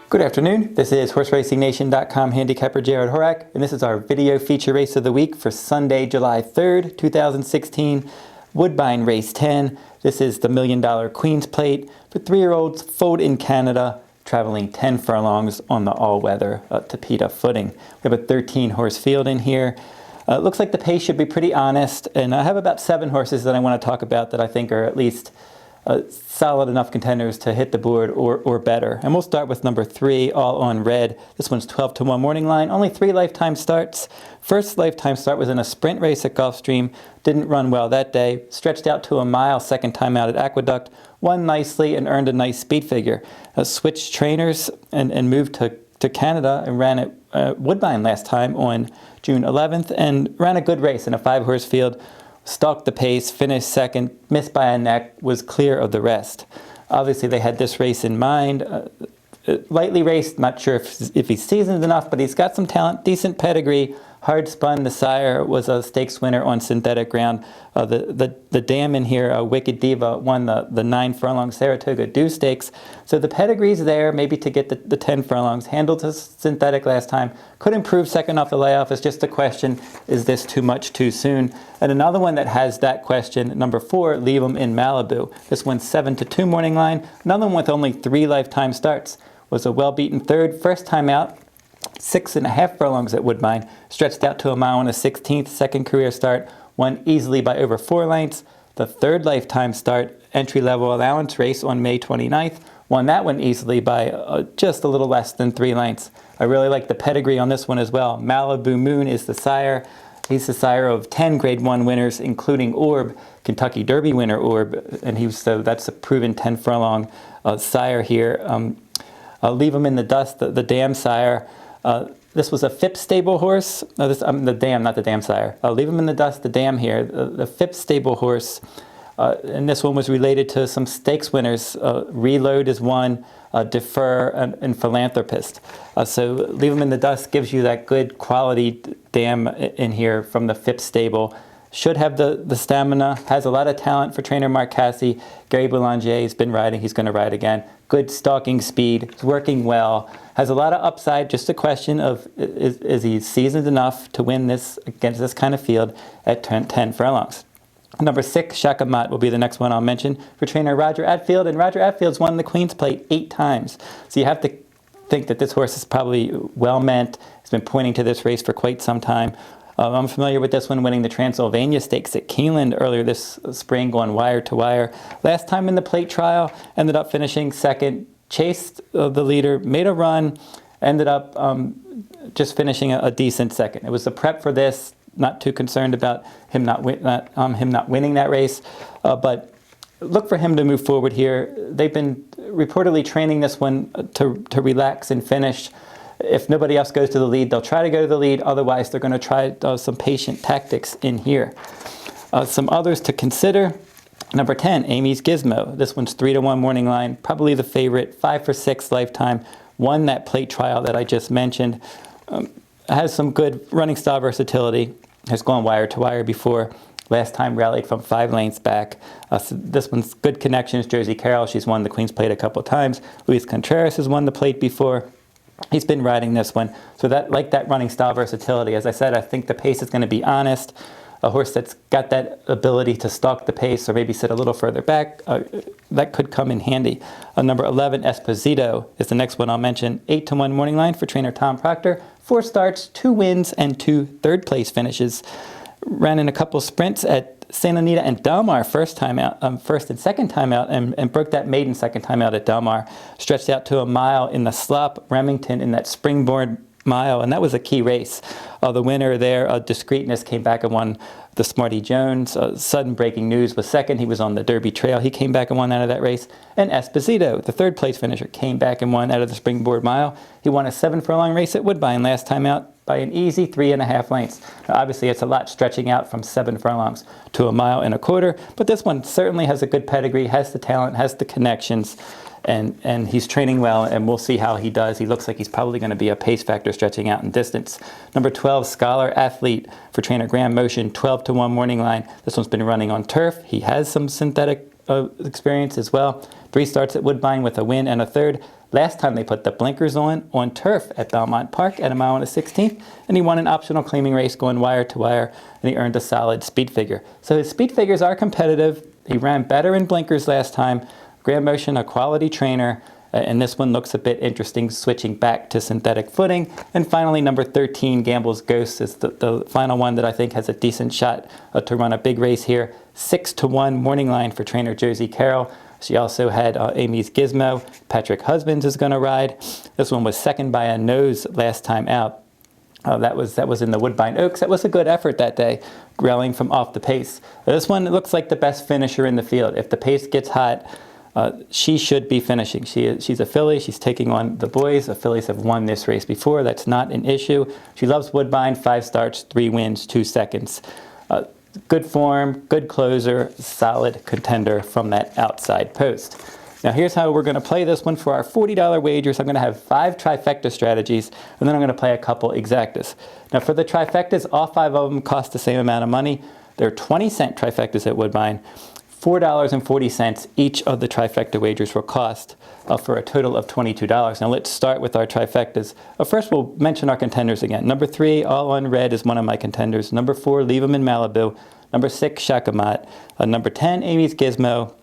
Good afternoon, this is HorseRacingNation.com Handicapper Jarrod Horak, and this is our video feature race of the week for Sunday, July 3rd, 2016, Woodbine Race 10. This is the $1 Million Queen's Plate for 3-year-olds foaled in Canada, traveling 10 furlongs on the all-weather Tapeta footing. We have a 13-horse field in here. It looks like the pace should be pretty honest, and I have about 7 horses that I want to talk about that I think are at least solid enough contenders to hit the board or better. And we'll start with number 3, All on Red. This one's 12-1 morning line. Only 3 lifetime starts. First lifetime start was in a sprint race at Gulfstream. Didn't run well that day. Stretched out to a mile second time out at Aqueduct. Won nicely and earned a nice speed figure. Switched trainers and moved to Canada and ran at Woodbine last time on June 11th and ran a good race in a 5-horse field. Stalked the pace, finished second, missed by a neck, was clear of the rest. Obviously, they had this race in mind. Lightly raced, not sure if he's seasoned enough, but he's got some talent, decent pedigree. Hard spun. The sire was a stakes winner on synthetic ground. The dam in here, Wicked Diva, won the 9 furlong Saratoga Dew Stakes. So the pedigree's there, maybe to get the 10 furlongs. Handled to synthetic last time. Could improve second off the layoff. It's just a question, is this too much too soon? And another one that has that question, number 4, Leavem in Malibu. This one's 7-2 morning line. Another one with only 3 lifetime starts. Was a well-beaten third, first time out. 6.5 furlongs at Woodbine, stretched out to a mile and a 16th, second career start, won easily by over 4 lengths. The third lifetime start, entry-level allowance race on May 29th, won that one easily by just a little less than 3 lengths. I really like the pedigree on this one as well. Malibu Moon is the sire. He's the sire of 10 Grade 1 winners, including Orb, Kentucky Derby winner Orb, and so that's a proven 10 furlong sire here. Leave him in the dust, the dam sire. This was a Phipps stable horse. The dam, not the dam sire. Leave him in the dust, the dam here. The Phipps stable horse. And this one was related to some stakes winners. Reload is one, Defer, and Philanthropist. So Leave him in the dust gives you that good quality dam in here from the Phipps stable. Should have the stamina, has a lot of talent for trainer Mark Casse. Gary Boulanger has been riding, he's going to ride again. Good stalking speed, it's working well. Has a lot of upside, just a question of is he seasoned enough to win this against this kind of field at 10 furlongs. Number 6, Shakhimat, will be the next one I'll mention for trainer Roger Attfield. And Roger Attfield's won the Queen's Plate 8 times. So you have to think that this horse is probably well meant. He's been pointing to this race for quite some time. I'm familiar with this one, winning the Transylvania Stakes at Keeneland earlier this spring, going wire to wire. Last time in the plate trial, ended up finishing second, chased the leader, made a run, ended up just finishing a decent second. It was the prep for this, not too concerned about him not winning that race, but look for him to move forward here. They've been reportedly training this one to relax and finish. If nobody else goes to the lead, they'll try to go to the lead. Otherwise, they're going to try some patient tactics in here. Some others to consider. Number 10, Amy's Gizmo. This one's 3-1 morning line. Probably the favorite. 5 for 6 lifetime. Won that plate trial that I just mentioned. Has some good running style versatility. Has gone wire to wire before. Last time rallied from 5 lengths back. So this one's good connections. Josie Carroll, she's won the Queen's Plate a couple of times. Luis Contreras has won the plate before. He's been riding this one. So that running style versatility. As I said, I think the pace is going to be honest. A horse that's got that ability to stalk the pace or maybe sit a little further back, that could come in handy. Number 11, Esposito, is the next one I'll mention. 8-1 morning line for trainer Tom Proctor. 4 starts, 2 wins, and 2 third-place finishes. Ran in a couple sprints at Santa Anita and Del Mar first and second time out, and broke that maiden second time out at Del Mar. Stretched out to a mile in the slop, Remington in that springboard mile, and that was a key race. The winner there, Discreetness, came back and won the Smarty Jones. Sudden Breaking News was second. He was on the Derby Trail. He came back and won out of that race. And Esposito, the third place finisher, came back and won out of the springboard mile. He won a 7 furlong race at Woodbine last time out by an easy 3.5 lengths. Now, obviously, it's a lot stretching out from 7 furlongs to a mile and a quarter, but this one certainly has a good pedigree, has the talent, has the connections, and he's training well, and we'll see how he does. He looks like he's probably going to be a pace factor stretching out in distance. Number 12, Scholar Athlete for trainer Graham Motion, 12-1 morning line. This one's been running on turf. He has some synthetic experience as well. 3 starts at Woodbine with a win and a third. Last time they put the blinkers on turf at Belmont Park at 1 mile and a 16th, and he won an optional claiming race going wire to wire, and he earned a solid speed figure. So his speed figures are competitive. He ran better in blinkers last time. Grand Motion, a quality trainer, and this one looks a bit interesting, switching back to synthetic footing. And finally, number 13, Gamble's Ghost, is the final one that I think has a decent shot to run a big race here. 6-1 morning line for trainer Josie Carroll. She also had Amy's Gizmo. Patrick Husbands is going to ride. This one was second by a nose last time out. That was in the Woodbine Oaks. That was a good effort that day, rallying from off the pace. This one looks like the best finisher in the field. If the pace gets hot, she should be finishing. She's a filly. She's taking on the boys. The fillies have won this race before. That's not an issue. She loves Woodbine. 5 starts, 3 wins, 2 seconds. Good form, good closer, solid contender from that outside post. Now here's how we're going to play this one for our $40 wagers. I'm going to have 5 trifecta strategies, and then I'm going to play a couple exactas. Now for the trifectas, all 5 of them cost the same amount of money. They're 20-cent trifectas at Woodbine. $4.40 each of the trifecta wagers will cost for a total of $22. Now let's start with our trifectas. First we'll mention our contenders again. Number 3, All on Red, is one of my contenders. Number 4, Leavem in Malibu. Number 6, Shakhimat. Number 10, Amy's Gizmo.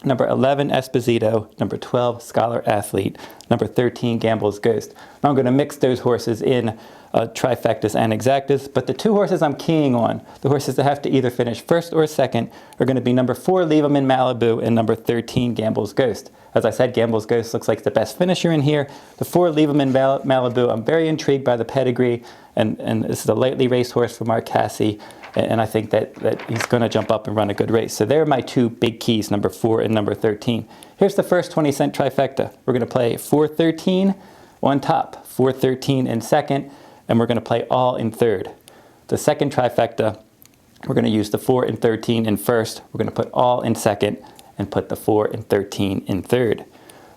Number 11, Esposito. Number 12, Scholar Athlete. Number 13, Gamble's Ghost. Now I'm going to mix those horses in trifectas and exactas, but the 2 horses I'm keying on, the horses that have to either finish first or second, are going to be number 4, Leavem in Malibu, and number 13, Gamble's Ghost. As I said, Gamble's Ghost looks like the best finisher in here. The 4, Leavem in Malibu, I'm very intrigued by the pedigree, and this is a lightly raced horse from Mark Cassie, and I think that he's going to jump up and run a good race. So there are my 2 big keys, number 4 and number 13. Here's the first 20-cent trifecta. We're going to play 4-13 on top, 4-13 in second, and we're going to play all in third. The second trifecta, we're going to use the 4 and 13 in first. We're going to put all in second and put the 4 and 13 in third.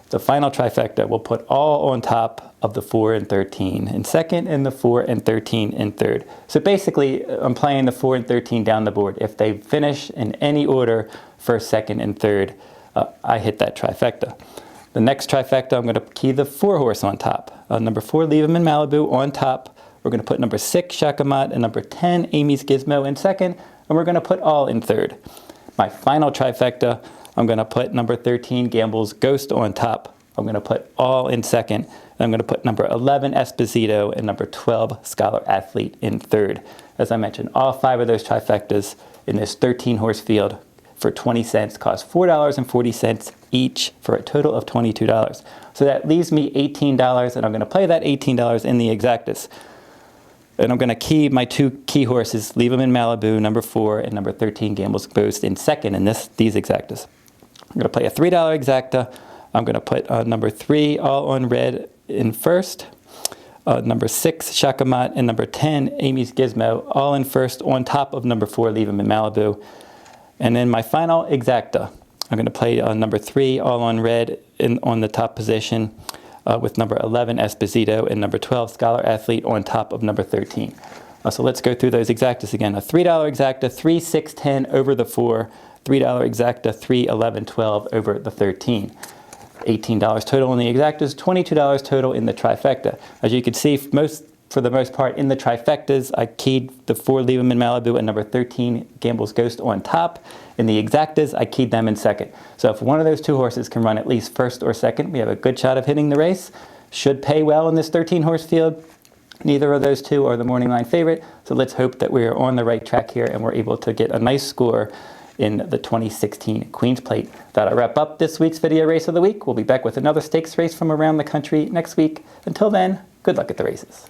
The final trifecta, we'll put all on top of the 4 and 13 in second and the 4 and 13 in third. So basically, I'm playing the 4 and 13 down the board. If they finish in any order, first, second, and third, I hit that trifecta. The next trifecta, I'm going to key the 4 horse on top. Number 4, Leavem in Malibu on top. We're going to put number 6, Shakhimat, and number 10, Amy's Gizmo in second, and we're going to put all in third. My final trifecta, I'm going to put number 13, Gamble's Ghost on top. I'm going to put all in second, and I'm going to put number 11, Esposito, and number 12, Scholar Athlete in third. As I mentioned, all 5 of those trifectas in this 13-horse field for 20 cents cost $4.40 each for a total of $22. So that leaves me $18, and I'm going to play that $18 in the exactas. And I'm going to key my 2 key horses, Leavem in Malibu, number 4, and number 13, Gamble's Ghost, in second in these exactas. I'm going to play a $3 exacta. I'm going to put number 3, All on Red, in first. Number 6, Shakhimat, and number 10, Amy's Gizmo, all in first on top of number 4, Leavem in Malibu. And then my final exacta, I'm going to play number 3, All on Red, on the top position, with number 11, Esposito, and number 12, Scholar Athlete, on top of number 13. So let's go through those exactas again. A $3 exacta, 3, 6, 10 over the 4. $3 exacta, 3, 11, 12 over the 13. $18 total in the exactas, $22 total in the trifecta. As you can see, for the most part, in the trifectas, I keyed the 4, Leavem in Malibu, and number 13, Gamble's Ghost, on top. In the exactas, I keyed them in second. So if one of those 2 horses can run at least first or second, we have a good shot of hitting the race. Should pay well in this 13-horse field. Neither of those 2 are the morning line favorite, so let's hope that we are on the right track here and we're able to get a nice score in the 2016 Queen's Plate. That'll wrap up this week's video race of the week. We'll be back with another stakes race from around the country next week. Until then, good luck at the races.